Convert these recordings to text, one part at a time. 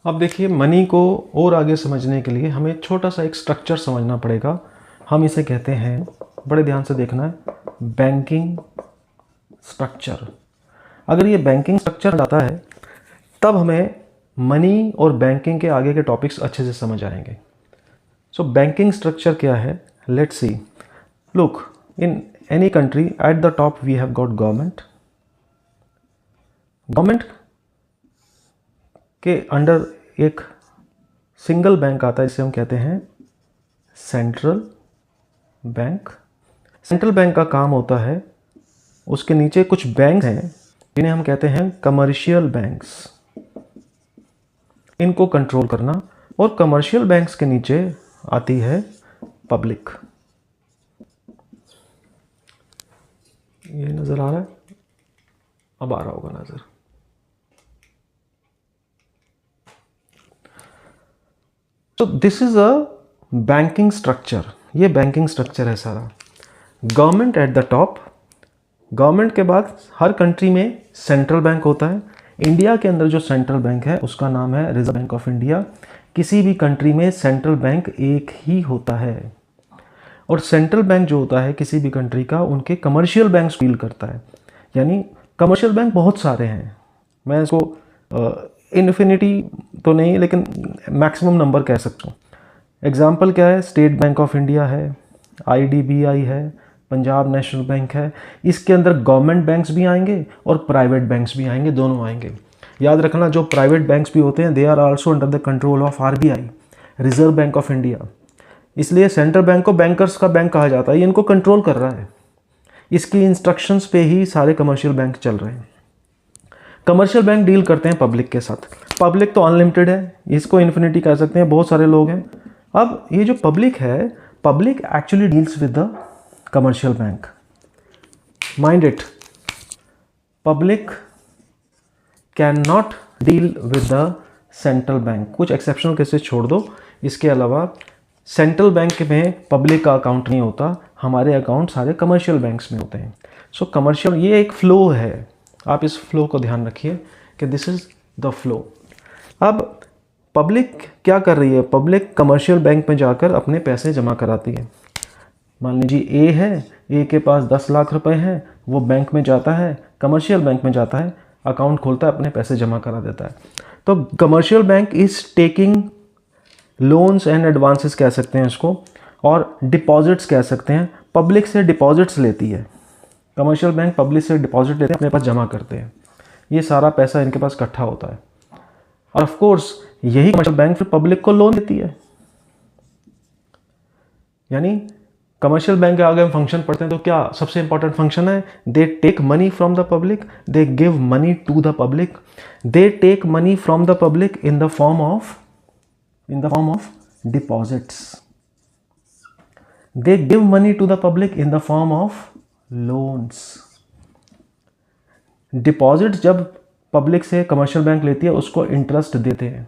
अब देखिए, मनी को और आगे समझने के लिए हमें छोटा सा एक स्ट्रक्चर समझना पड़ेगा। हम इसे कहते हैं, बड़े ध्यान से देखना है, बैंकिंग स्ट्रक्चर। अगर ये बैंकिंग स्ट्रक्चर आता है तब हमें मनी और बैंकिंग के आगे के टॉपिक्स अच्छे से समझ आएंगे। सो बैंकिंग स्ट्रक्चर क्या है, let's see. Look, in any country at the top we have got government. Government के अंडर एक सिंगल बैंक आता है जिसे हम कहते हैं सेंट्रल बैंक। सेंट्रल बैंक का काम होता है, उसके नीचे कुछ बैंक हैं जिन्हें हम कहते हैं कमर्शियल बैंक्स, इनको कंट्रोल करना। और कमर्शियल बैंक्स के नीचे आती है पब्लिक। ये नज़र आ रहा है, अब आ रहा होगा नज़र। तो this is a banking structure. ये बैंकिंग स्ट्रक्चर है सारा। Government at the top. Government के बाद हर कंट्री में सेंट्रल बैंक होता है। इंडिया के अंदर जो सेंट्रल बैंक है उसका नाम है रिजर्व बैंक ऑफ इंडिया। किसी भी कंट्री में सेंट्रल बैंक एक ही होता है। और सेंट्रल बैंक जो होता है किसी भी कंट्री का, उनके कमर्शियल बैंक डील करता है। यानी कमर्शियल बैंक बहुत सारे हैं, मैं इसको इन्फिनिटी तो नहीं लेकिन मैक्सिमम नंबर कह सकता हूँ। एग्जाम्पल क्या है, स्टेट बैंक ऑफ इंडिया है, आईडीबीआई है, पंजाब नेशनल बैंक है। इसके अंदर गवर्नमेंट बैंक्स भी आएंगे और प्राइवेट बैंक्स भी आएंगे, दोनों आएंगे। याद रखना, जो प्राइवेट बैंक्स भी होते हैं they are also under the control of RBI, reserve bank of India. इसलिए सेंट्रल बैंक को बैंकर्स का बैंक कहा जाता है, ये इनको कंट्रोल कर रहा है। इसकी इंस्ट्रक्शंस पे ही सारे कमर्शियल बैंक चल रहे हैं। कमर्शियल बैंक डील करते हैं पब्लिक के साथ। पब्लिक तो अनलिमिटेड है, इसको इन्फिनिटी कह सकते हैं, बहुत सारे लोग हैं। अब ये जो पब्लिक है, public actually deals with the commercial bank. Mind it, public can not deal with the central bank. कुछ एक्सेप्शनल केसेस छोड़ दो, इसके अलावा सेंट्रल बैंक में पब्लिक का अकाउंट नहीं होता। हमारे अकाउंट सारे कमर्शियल बैंक्स में होते हैं। सो कमर्शियल, ये एक फ्लो है, आप इस फ्लो को ध्यान रखिए कि दिस इज द फ्लो। अब पब्लिक क्या कर रही है, पब्लिक कमर्शियल बैंक में जाकर अपने पैसे जमा कराती है। मान लीजिए ए है, ए के पास 10 लाख रुपए हैं, वो बैंक में जाता है, कमर्शियल बैंक में जाता है, अकाउंट खोलता है, अपने पैसे जमा करा देता है। तो commercial bank is taking loans and advances कह सकते हैं इसको, और डिपॉजिट्स कह सकते हैं। पब्लिक से डिपॉजिट्स लेती है, कमर्शियल बैंक पब्लिक से डिपॉजिट लेते हैं, अपने पास जमा करते हैं। ये सारा पैसा इनके पास इकट्ठा होता है। और ऑफ कोर्स यही कमर्शियल बैंक फिर पब्लिक को लोन देती है। यानी कमर्शियल बैंक के आगे हम फंक्शन पढ़ते हैं तो क्या सबसे इंपॉर्टेंट फंक्शन है, they take money from the public, they give money to the public, they take money from the public in the form of deposits, they give money to the public in the form of loans. Deposit जब public से commercial bank लेती है उसको interest देते हैं।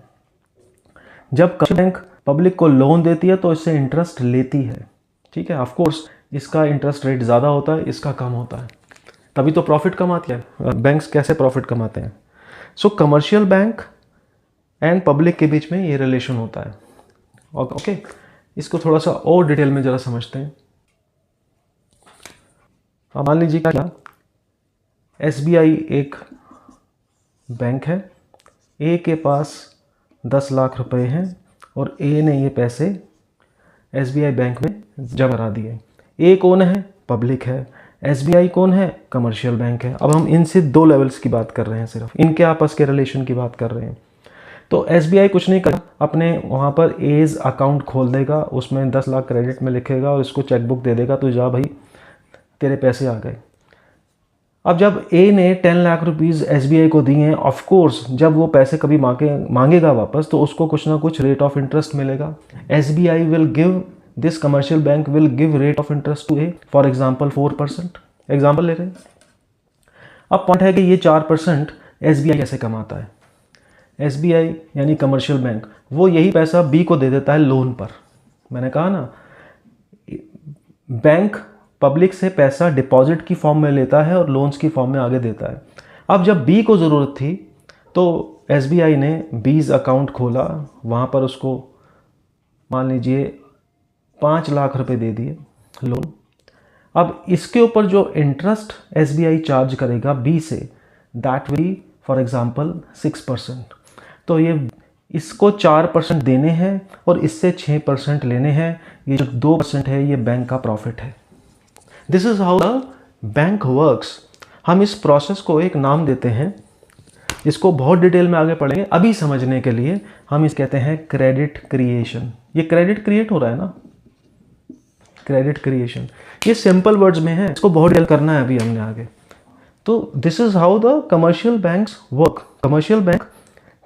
जब commercial bank public को loan देती है तो इससे इंटरेस्ट लेती है। ठीक है, ऑफ कोर्स इसका इंटरेस्ट रेट ज़्यादा होता है, इसका कम होता है, तभी तो प्रॉफिट कमाती है। बैंक्स कैसे प्रॉफिट कमाते हैं? सो कमर्शियल बैंक एंड पब्लिक के बीच में ये रिलेशन होता है। ओके, इसको थोड़ा सा और डिटेल में ज़रा समझते हैं। अब मान लीजिए क्या, एसबीआई एक बैंक है, ए के पास 10 लाख रुपए हैं और ए ने ये पैसे एसबीआई बैंक में जमा करा दिए। ए कौन है? पब्लिक है। एसबीआई कौन है? कमर्शियल बैंक है। अब हम इनसे दो लेवल्स की बात कर रहे हैं, सिर्फ इनके आपस के रिलेशन की बात कर रहे हैं। तो एसबीआई कुछ नहीं करेगा, अपने वहाँ पर एज अकाउंट खोल देगा, उसमें 10 लाख क्रेडिट में लिखेगा और इसको चेकबुक दे देगा, तो जा भाई तेरे पैसे आ गए। अब जब ए ने 10 लाख रुपीज़ एसबीआई को दिए हैं, ऑफ कोर्स जब वो पैसे कभी मांगेगा वापस तो उसको कुछ ना कुछ रेट ऑफ इंटरेस्ट मिलेगा। SBI will give, this commercial bank will give rate of interest to a, for example 4%। Example ले रहे हैं। अब पॉइंट है कि ये 4% एसबीआई कैसे कमाता है? एसबीआई यानी कमर्शियल बैंक, वो यही पैसा बी को दे देता है लोन पर। मैंने कहा ना, बैंक पब्लिक से पैसा डिपॉजिट की फॉर्म में लेता है और लोन्स की फॉर्म में आगे देता है। अब जब बी को ज़रूरत थी तो SBI ने 20 अकाउंट खोला, वहाँ पर उसको मान लीजिए 5 लाख रुपए दे दिए लोन। अब इसके ऊपर जो इंटरेस्ट SBI चार्ज करेगा B से, दैट विल फॉर एग्जांपल 6%। तो ये इसको 4% देने हैं और इससे 6% लेने हैं। ये जो 2% है ये बैंक का प्रॉफिट है। This is how the bank works. हम इस प्रोसेस को एक नाम देते हैं, इसको बहुत डिटेल में आगे पढ़ेंगे। अभी समझने के लिए हम इस कहते हैं क्रेडिट क्रिएशन। ये क्रेडिट क्रिएट हो रहा है ना, क्रेडिट क्रिएशन। ये सिंपल वर्ड्स में है, इसको बहुत डिटेल करना है अभी हमने आगे। तो this is how the commercial banks work. Commercial bank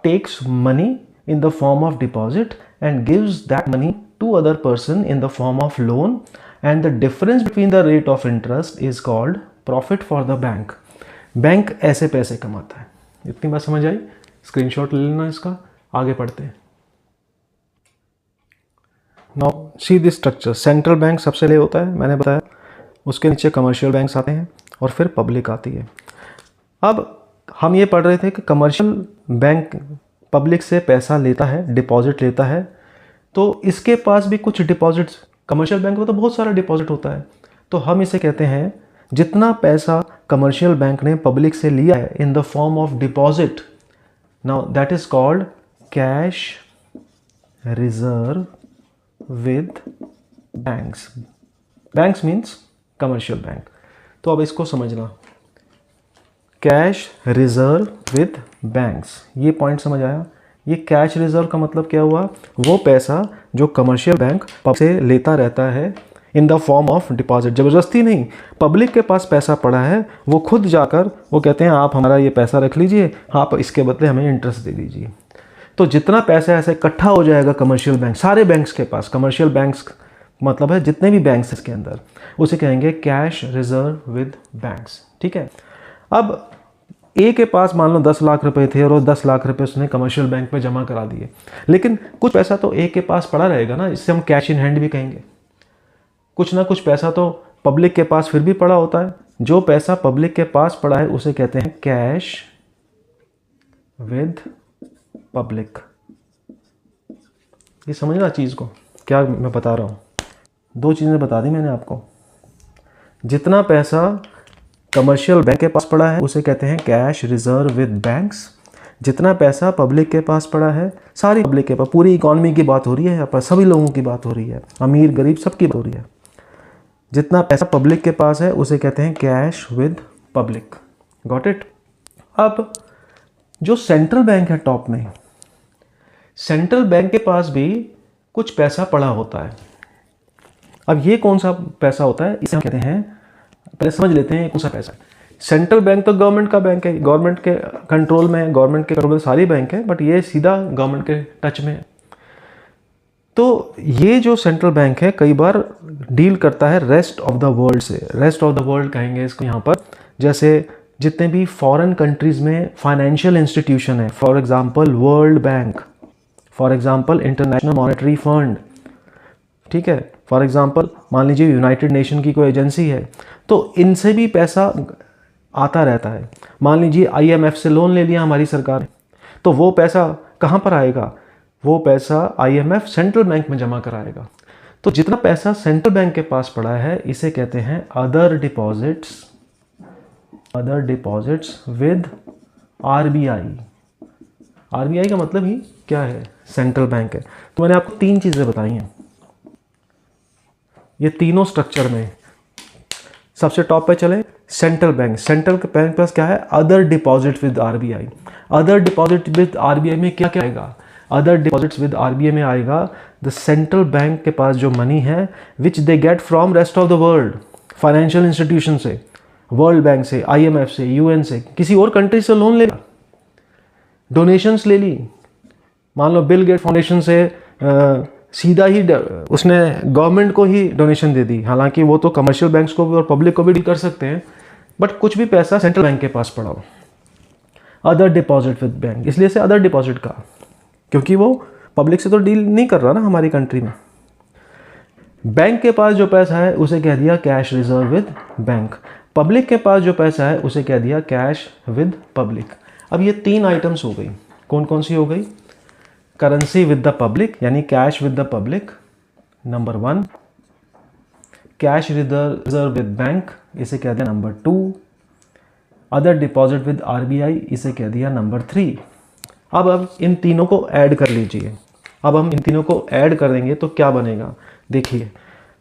takes money in the form of deposit and gives that money to other person in the form of loan, and the difference between the rate of interest is called profit for the bank. Bank ऐसे पैसे कमाता है। इतनी बात समझ आई? Screenshot ले लेना इसका, आगे पढ़ते हैं। Now see this structure. Central bank सबसे ले होता है, मैंने बताया, उसके नीचे कमर्शियल बैंक्स आते हैं और फिर पब्लिक आती है। अब हम ये पढ़ रहे थे कि कमर्शियल बैंक पब्लिक से पैसा लेता है, डिपॉजिट लेता है, तो इसके पास भी कुछ डिपॉजिट्स, कमर्शियल बैंक में तो बहुत सारा डिपॉजिट होता है, तो हम इसे कहते हैं जितना पैसा कमर्शियल बैंक ने पब्लिक से लिया है इन the form of deposit, now that is called cash reserve with banks. Banks means commercial bank. तो अब इसको समझना, कैश रिजर्व विद बैंक्स, ये पॉइंट समझ आया? ये कैश रिजर्व का मतलब क्या हुआ? वो पैसा जो कमर्शियल बैंक से लेता रहता है इन द फॉर्म ऑफ डिपॉजिट। ज़बरदस्ती नहीं, पब्लिक के पास पैसा पड़ा है, वो खुद जाकर वो कहते हैं आप हमारा ये पैसा रख लीजिए, आप इसके बदले हमें इंटरेस्ट दे दीजिए। तो जितना पैसा ऐसे इकट्ठा हो जाएगा कमर्शियल बैंक, सारे बैंक्स के पास, कमर्शियल बैंक्स मतलब है जितने भी बैंक्स इसके अंदर, उसे कहेंगे कैश रिजर्व विद बैंक्स। ठीक है। अब ए के पास मान लो 10 लाख रुपए थे और वो 10 लाख रुपए उसने कमर्शियल बैंक में जमा करा दिए, लेकिन कुछ पैसा तो ए के पास पड़ा रहेगा ना, इससे हम कैश इन हैंड भी कहेंगे। कुछ ना कुछ पैसा तो पब्लिक के पास फिर भी पड़ा होता है। जो पैसा पब्लिक के पास पड़ा है उसे कहते हैं कैश विद पब्लिक। ये समझना चीज़ को, क्या मैं बता रहा हूँ। 2 चीज़ें बता दी मैंने आपको। जितना पैसा कमर्शियल बैंक के पास पड़ा है उसे कहते हैं कैश रिजर्व विद बैंक्स। जितना पैसा पब्लिक के पास पड़ा है, सारी पब्लिक के पास, पूरी इकॉनमी की बात हो रही है यहाँ पर, सभी लोगों की बात हो रही है, अमीर गरीब सबकी बात हो रही है। जितना पैसा पब्लिक के पास है उसे कहते हैं cash with public. Got it? अब जो सेंट्रल बैंक है टॉप में, सेंट्रल बैंक के पास भी कुछ पैसा पड़ा होता है। अब ये कौन सा पैसा होता है, इसे हम कहते हैं, पहले समझ लेते हैं कौन सा पैसा है। सेंट्रल बैंक तो गवर्नमेंट का बैंक है, गवर्नमेंट के कंट्रोल में है, गवर्नमेंट के कंट्रोल में सारी बैंक है, बट ये सीधा गवर्नमेंट के टच में है। तो ये जो सेंट्रल बैंक है कई बार डील करता है रेस्ट ऑफ द वर्ल्ड से। रेस्ट ऑफ द वर्ल्ड कहेंगे इसको यहाँ पर, जैसे जितने भी फॉरेन कंट्रीज़ में फाइनेंशियल इंस्टीट्यूशन है, for example world bank, for example international monetary fund, ठीक है, फॉर एग्जांपल मान लीजिए यूनाइटेड नेशन की कोई एजेंसी है, तो इनसे भी पैसा आता रहता है। मान लीजिए IMF से लोन ले लिया हमारी सरकार, तो वो पैसा कहाँ पर आएगा? वो पैसा IMF सेंट्रल बैंक में जमा कराएगा। तो जितना पैसा सेंट्रल बैंक के पास पड़ा है इसे कहते हैं other deposits, other deposits with RBI। RBI का मतलब ही क्या है? सेंट्रल बैंक है। तो मैंने आपको 3 चीज़ें बताई हैं, ये तीनों स्ट्रक्चर में। सबसे टॉप पे चले, सेंट्रल बैंक। सेंट्रल बैंक के पास क्या है? Other deposit with RBI। Other deposit with RBI में क्या क्या आएगा? अदर डिपॉजिट्स विद RBI में आएगा द सेंट्रल बैंक के पास जो मनी है which they get from rest of the world, financial institution से, वर्ल्ड बैंक से, IMF से, UN से, किसी और कंट्री से लोन ले, डोनेशंस ले ली। मान लो बिल गेट फाउंडेशन से सीधा ही उसने गवर्नमेंट को ही डोनेशन दे दी, हालांकि वो तो कमर्शियल बैंक्स को भी और पब्लिक को भी डील कर सकते हैं, बट कुछ भी पैसा सेंट्रल बैंक के पास पड़ा हो, अदर डिपॉजिट विद बैंक, इसलिए से अदर डिपॉजिट का, क्योंकि वो पब्लिक से तो डील नहीं कर रहा ना हमारी कंट्री में। बैंक के पास जो पैसा है उसे कह दिया cash reserve with bank. Public के पास जो पैसा है उसे कह दिया कैश विद पब्लिक। अब ये 3 आइटम्स हो गई, कौन कौन सी हो गई? करेंसी विद द पब्लिक यानी cash with the public, number 1। Cash reserve with bank, इसे कह दिया number 2। Other deposit with RBI, इसे कह दिया नंबर 3। अब इन तीनों को ऐड कर लीजिए। अब हम इन तीनों को ऐड करेंगे तो क्या बनेगा? देखिए,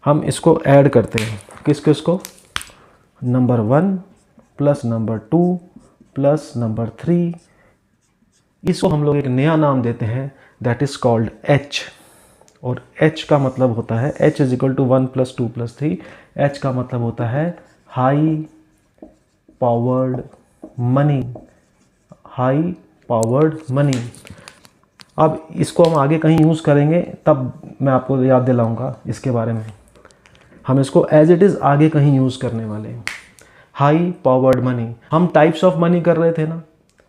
हम इसको ऐड करते हैं, किसको? Number 1 plus number 2 plus number 3, इसको हम लोग एक नया नाम देते हैं, दैट इज कॉल्ड एच। और एच का मतलब होता है, H is equal to 1 plus 2 plus 3। H का मतलब होता है high powered money, high powered money. अब इसको हम आगे कहीं यूज़ करेंगे तब मैं आपको याद दिलाऊंगा इसके बारे में। हम इसको एज इट इज़ आगे कहीं यूज़ करने वाले हैं। हाई पावर्ड मनी, हम टाइप्स ऑफ मनी कर रहे थे ना,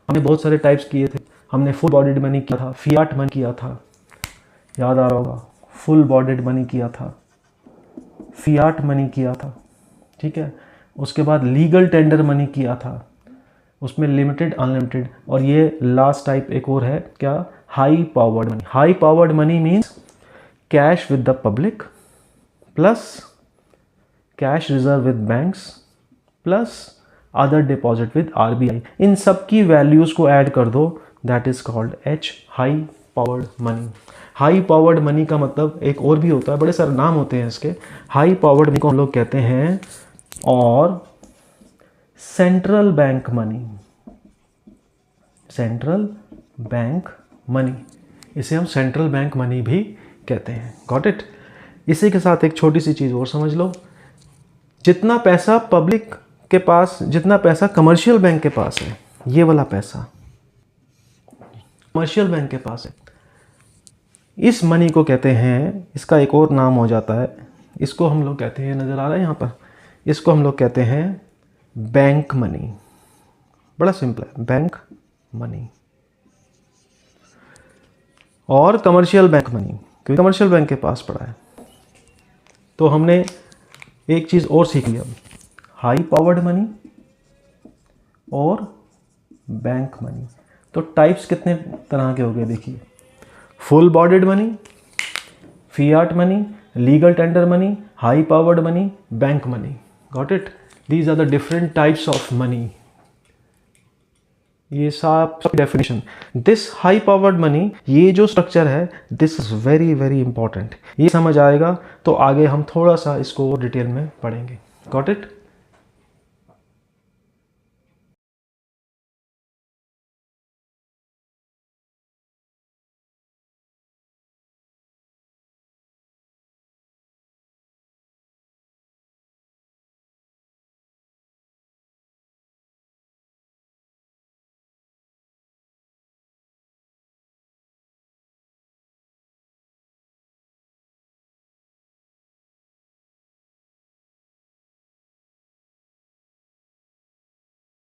हमने बहुत सारे टाइप्स किए थे। हमने फुल बॉडीड मनी किया था, फियाट मनी किया था, याद आ रहा होगा, फुल बॉडीड मनी किया था, फियाट मनी किया था, ठीक है। उसके बाद लीगल टेंडर मनी किया था, उसमें लिमिटेड अनलिमिटेड, और ये लास्ट टाइप एक और है, क्या? High powered money. High powered money means cash with the public plus cash reserve with banks plus other deposit with RBI. इन सब की वैल्यूज को ऐड कर दो, that is called H, high powered money. High powered money का मतलब एक और भी होता है, बड़े सारे नाम होते हैं इसके। हाई पावर्ड मनी को हम लोग कहते हैं और central bank money, central bank money, इसे हम सेंट्रल बैंक मनी भी कहते हैं। Got it? इसी के साथ एक छोटी सी चीज़ और समझ लो, जितना पैसा पब्लिक के पास, जितना पैसा कमर्शियल बैंक के पास है, ये वाला पैसा कमर्शियल बैंक के पास है, इस मनी को कहते हैं, इसका एक और नाम हो जाता है, इसको हम लोग कहते हैं, नज़र आ रहा है यहाँ पर, इसको हम लोग कहते हैं बैंक मनी। बड़ा सिंपल है, बैंक मनी। और कमर्शियल बैंक मनी, क्योंकि कमर्शियल बैंक के पास पड़ा है। तो हमने एक चीज़ और सीख लिया, हाई पावर्ड मनी और बैंक मनी। तो टाइप्स कितने तरह के हो गए देखिए, full bodied money, fiat money, legal tender money, high powered money, bank money. Got it? These are the different types of money. ये सब definition. This high powered money, ये जो स्ट्रक्चर है, this is very very important. ये समझ आएगा तो आगे हम थोड़ा सा इसको डिटेल में पढ़ेंगे। Got it?